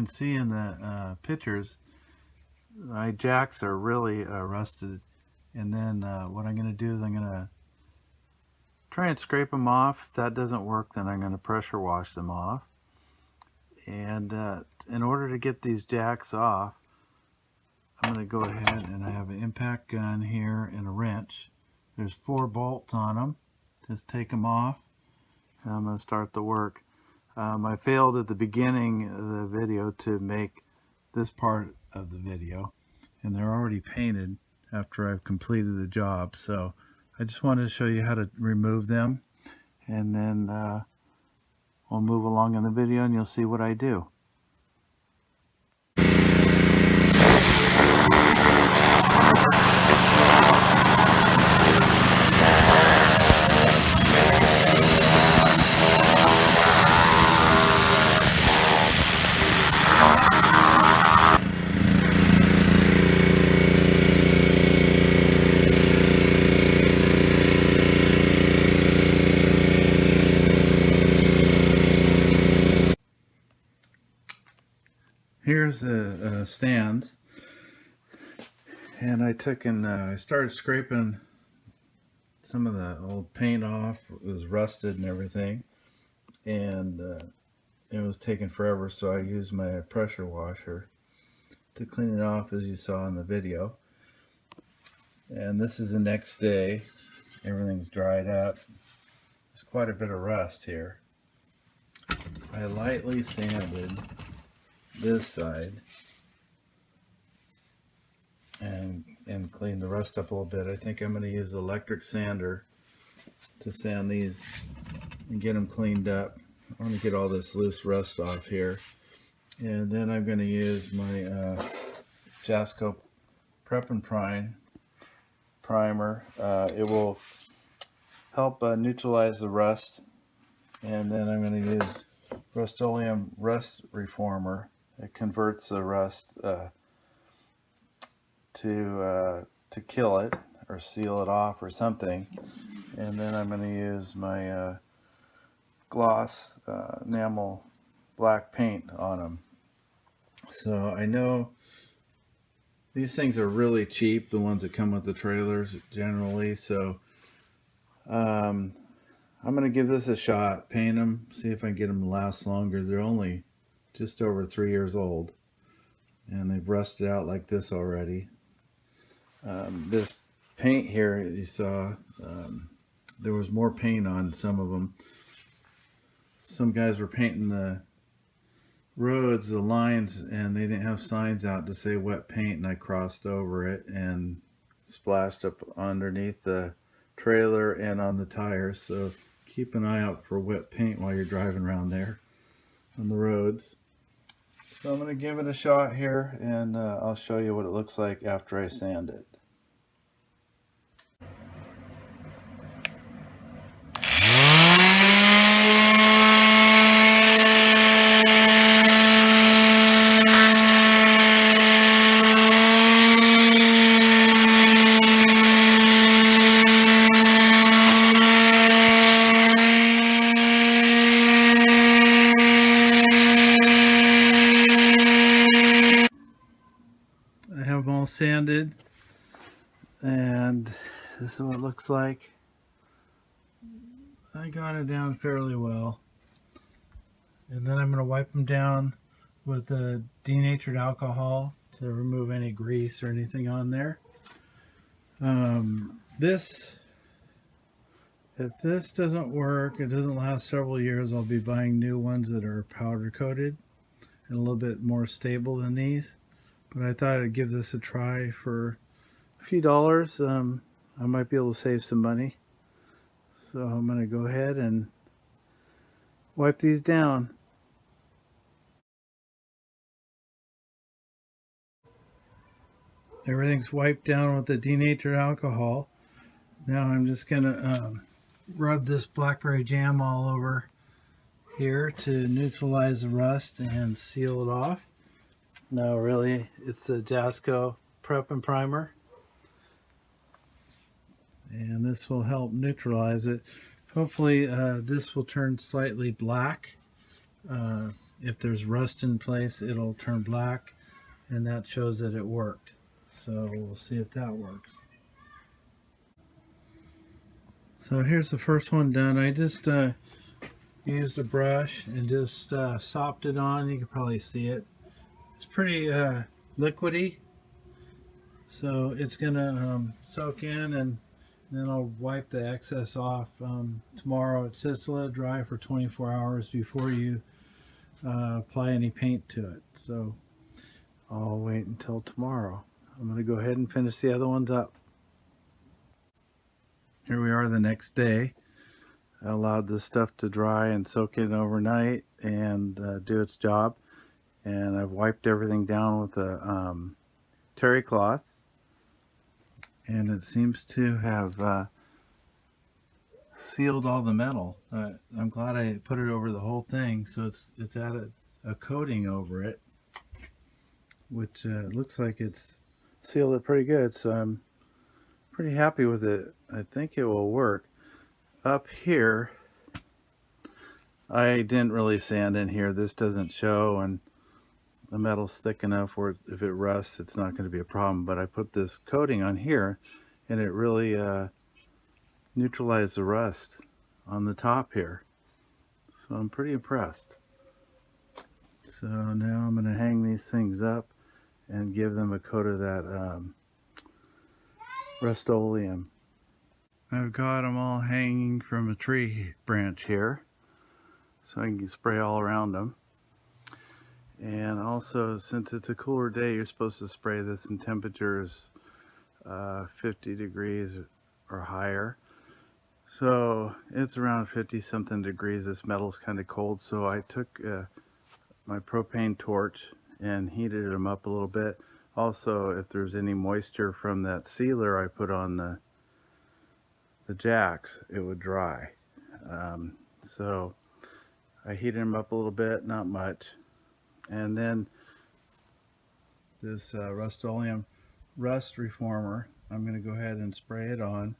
see in the pictures, my jacks are really rusted. And then what I'm going to do is I'm going to try and scrape them off. If that doesn't work, then I'm going to pressure wash them off. And in order to get these jacks off, I'm going to go ahead and I have an impact gun here and a wrench. There's 4 bolts on them. Just take them off and I'm going to start the work. I failed at the beginning of the video to make this part of the video, and they're already painted after I've completed the job. So I just wanted to show you how to remove them, and then we'll move along in the video and you'll see what I do. Here's the stands, and I took and I started scraping some of the old paint off. It was rusted and everything, and it was taking forever, so I used my pressure washer to clean it off, as you saw in the video. And this is the next day. Everything's dried up. There's quite a bit of rust here. I lightly sanded this side and clean the rust up a little bit. I think I'm going to use the electric sander to sand these and get them cleaned up. I want to get all this loose rust off here, and then I'm going to use my Jasco Prep and Prime primer. It will help neutralize the rust, and then I'm going to use Rust-Oleum Rust Reformer. It converts the rust to kill it or seal it off or something. And then I'm going to use my gloss enamel black paint on them. So I know these things are really cheap, the ones that come with the trailers generally. So I'm going to give this a shot, paint them, see if I can get them to last longer. They're only just over 3 years old, and they've rusted out like this already. This paint here you saw, there was more paint on some of them. Some guys were painting the roads, the lines, and they didn't have signs out to say wet paint, and I crossed over it and splashed up underneath the trailer and on the tires. So keep an eye out for wet paint while you're driving around there on the roads. So I'm going to give it a shot here, and I'll show you what it looks like after I sand it. I have them all sanded, and this is what it looks like. I got it down fairly well, and then I'm going to wipe them down with the denatured alcohol to remove any grease or anything on there. If this doesn't work, it doesn't last several years, I'll be buying new ones that are powder coated and a little bit more stable than these. But I thought I'd give this a try for a few dollars. I might be able to save some money. So I'm going to go ahead and wipe these down. Everything's wiped down with the denatured alcohol. Now I'm just going to rub this blackberry jam all over here to neutralize the rust and seal it off. No, really, it's the Jasco Prep and Primer, and this will help neutralize it. Hopefully this will turn slightly black if there's rust in place, it'll turn black, and that shows that it worked. So we'll see if that works. So here's the first one done. I just used a brush and just sopped it on. You can probably see it. It's pretty liquidy, so it's gonna soak in, and then I'll wipe the excess off tomorrow. It says to let it dry for 24 hours before you apply any paint to it. So I'll wait until tomorrow. I'm going to go ahead and finish the other ones up. Here we are the next day. I allowed this stuff to dry and soak in overnight and do its job. And I've wiped everything down with a terry cloth. And it seems to have sealed all the metal. I'm glad I put it over the whole thing, so it's added a coating over it, which looks like it's sealed it pretty good, so I'm pretty happy with it. I think it will work. Up here, I didn't really sand in here. This doesn't show, and the metal's thick enough where if it rusts, it's not going to be a problem. But I put this coating on here, and it really neutralized the rust on the top here. So I'm pretty impressed. So now I'm going to hang these things up and give them a coat of that Rust-Oleum. I've got them all hanging from a tree branch here, so I can spray all around them. And also, since it's a cooler day, you're supposed to spray this in temperatures 50 degrees or higher. So it's around 50 something degrees. This metal's kind of cold, so I took my propane torch and heated them up a little bit. Also, if there's any moisture from that sealer I put on the jacks, it would dry. So I heated them up a little bit, not much. And then this Rust-Oleum rust reformer, I'm going to go ahead and spray it on.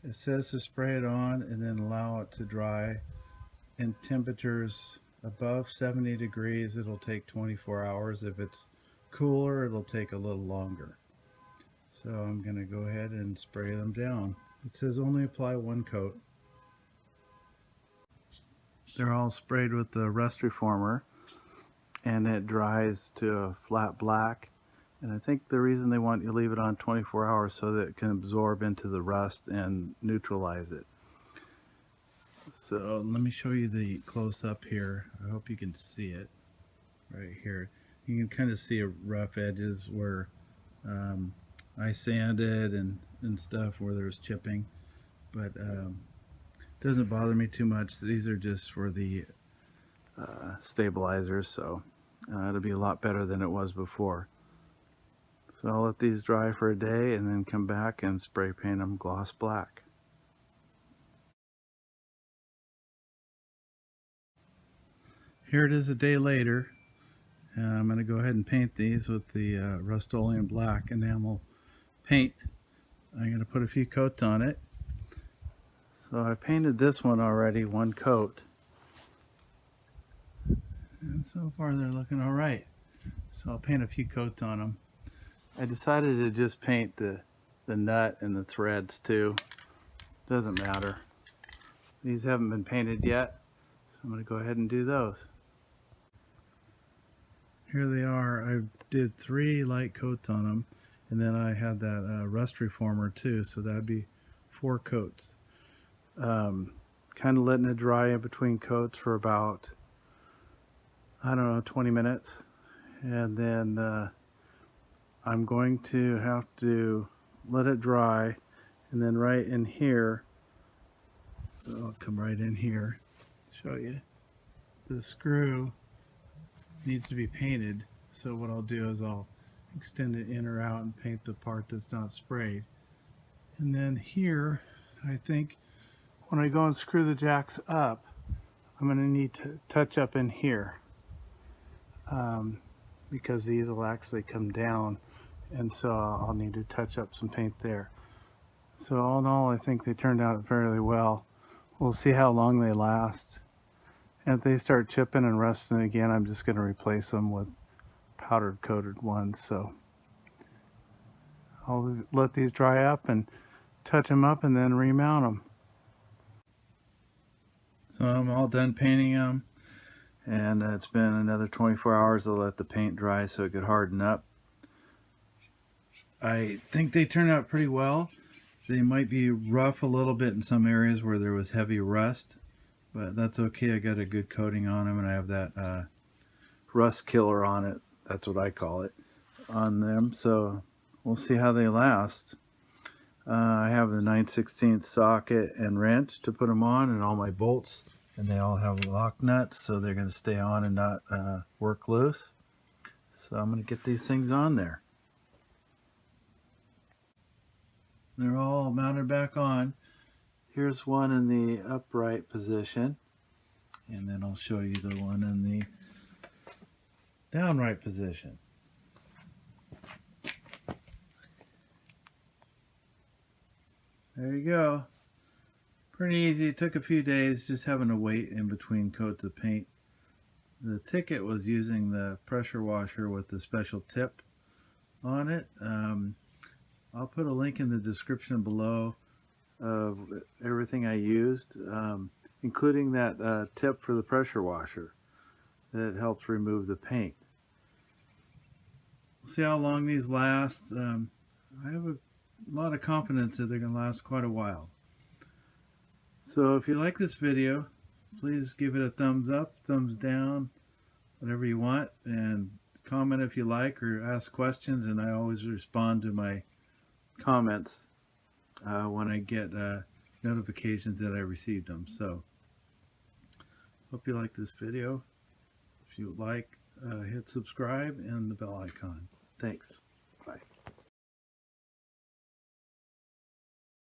It says to spray it on and then allow it to dry in temperatures above 70 degrees. It'll take 24 hours. If it's cooler, it'll take a little longer. So I'm going to go ahead and spray them down. It says only apply one coat. They're all sprayed with the rust reformer, and it dries to a flat black. And I think the reason they want you to leave it on 24 hours so that it can absorb into the rust and neutralize it. So let me show you the close-up here. I hope you can see it right here. You can kind of see rough edges where I sanded and stuff where there's chipping, but it doesn't bother me too much. These are just for the stabilizers, so it'll be a lot better than it was before. So I'll let these dry for a day and then come back and spray paint them gloss black. Here it is a day later. I'm going to go ahead and paint these with the Rust-Oleum black enamel paint. I'm going to put a few coats on it. So I painted this one already, one coat. And so far they're looking alright. So I'll paint a few coats on them. I decided to just paint the nut and the threads too. Doesn't matter. These haven't been painted yet, so I'm going to go ahead and do those. Here they are. I did 3 light coats on them, and then I had that rust reformer too, so that'd be 4 coats. Kind of letting it dry in between coats for about, I don't know, 20 minutes, and then I'm going to have to let it dry, and then right in here, I'll come right in here, show you, the screw needs to be painted. So what I'll do is I'll extend it in or out and paint the part that's not sprayed. And then here, I think when I go and screw the jacks up, I'm going to need to touch up in here because these will actually come down, and so I'll need to touch up some paint there. So all in all, I think they turned out fairly well. We'll see how long they last, And if they start chipping and rusting again, I'm just going to replace them with powdered coated ones. So I'll let these dry up and touch them up and then remount them. So I'm all done painting them, and it's been another 24 hours to let the paint dry so it could harden up. I think they turned out pretty well. They might be rough a little bit in some areas where there was heavy rust, but that's okay. I got a good coating on them, and I have that rust killer on it. That's what I call it on them. So we'll see how they last. I have the 9/16 socket and wrench to put them on, and all my bolts, and they all have lock nuts, so they're going to stay on and not work loose. So I'm going to get these things on there. They're all mounted back on. Here's one in the upright position, and then I'll show you the one in the downright position. There you go. Pretty easy. It took a few days just having to wait in between coats of paint. The ticket was using the pressure washer with the special tip on it. I'll put a link in the description below of everything I used, including that tip for the pressure washer that helps remove the paint. We'll see how long these last. I have a lot of confidence that they're going to last quite a while. So if you like this video, please give it a thumbs up, thumbs down, whatever you want, and comment if you like or ask questions, and I always respond to my comments when I get notifications that I received them. So hope you like this video. If you would like, hit subscribe and the bell icon. Thanks.